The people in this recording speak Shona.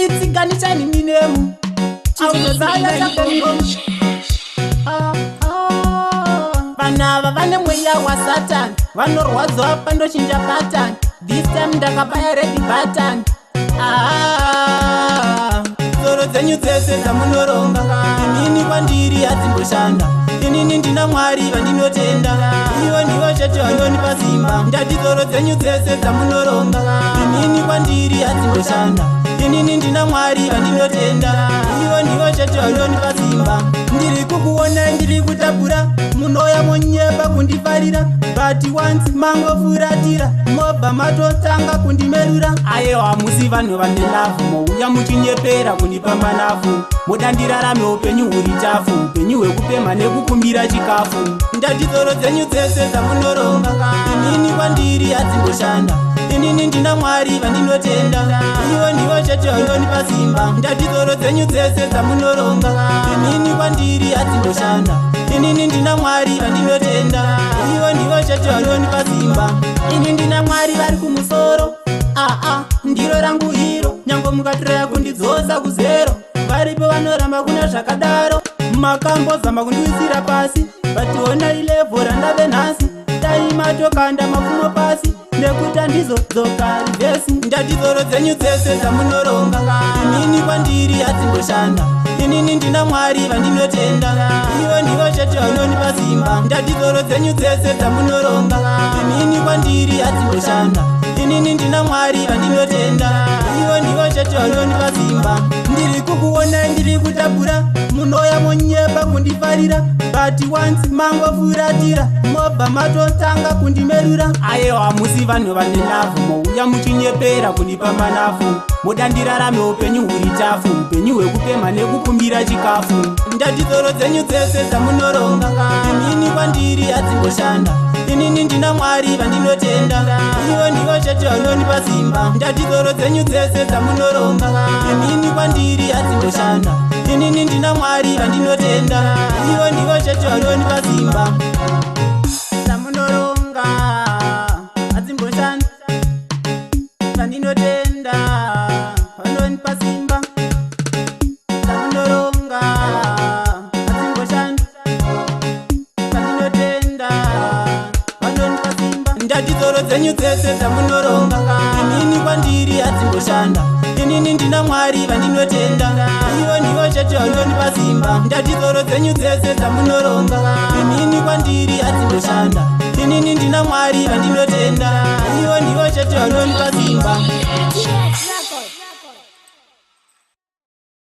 itsinganitsani minemu auzozaya takomiromu vanava vane mweya wasatani vanorwadzwa pandochinja patani this time ndakabaya redi batani soro dzenyu dzese dzamunoronga inini kwandiri hadzimboshanda inini ndina mwari vandinotenda ivo ndivo chete vanonipa simba ndati soro dzenyu dzese dzamunoronga inini kwandiri hadzimboshanda inini ndina mwari vandinotenda ivo ndivo chete vanonipa simba ndiri kukuona ndiri kutabura munoya monyeba kundifarira but once mangofuratira mobva matotanga kundimerura aiwa musi vanhu vane lavhu mouya muchinyepera kundipa nafu mudandirarame upenyu huri chafu upenyu hwekupemha nekukumbira chikafu ndati soro dzenyu dzese dzamunoronga inini kwandiri hadzimboshanda inini ndina mwari vandinotenda ivo ndivo chete vanonipa simba ndati soro dzenyu dzese dzamunoronga inini kwandiri hadzimboshanda inini ndina mwari vandinotenda ivo ndivo chete vanonipa simba ini ndina mwari vari kumusoro ndiro rangu iro nyange mukatiraya kundidzosa kuzero varipo vanoramba kuna zvakadaro makambozama kundiwisira pasi vationa ilevho randave nhasi taimatokanda mafumo pasi nekuti handizodzoka rivhesi ndati soro dzenyu dzese dzamunoronga inini kwandiri hadzimboshanda inini ndina mwari vandinotenda ivo ndivo chete vanonipa simba ndati soro dzenyu dzese dzamunoronga inini kwandiri hadzimboshanda inini ndina mwari vandinotenda ivo ndivo chete vanonipa simba ndiri kukuona ndiri kutabura munoya monyeba kundifarira but once mangofuratira mobva matotanga kundimerura aiwa musi vanhu vane lavhu mouya muchinyepera kundipa manafu mudandirarame upenyu huri chafu upenyu hwekupemha nekukumbira chikafu ndati soro dzenyu dzese dzamunoronga inini kwandiri hadzimboshanda inini ndina mwari vandinotenda ivo ndivo chete vanonipa simba ndati soro dzenyu dzese dzamunoronga inini kwandiri hadzimboshanda inini ndina mwari vandinotenda ivo ndivo chete vanonipa simba dzamunoronga hadzimboshanda vandinotenda vanonipa simba dzamunoronga hadzimboshanda vandinotenda vanonipa simba ndati soro dzenyu dzese dzamunoronga inini kwandiri hadzimboshanda inini ndina mwari vandinotenda ivo ndivo chete vanonipa simba ndati soro dzenyu dzese dzamunoronga inini kwandiri hadzimboshanda inini ndina mwari vandinotenda ivo ndivo chete vanonipa simba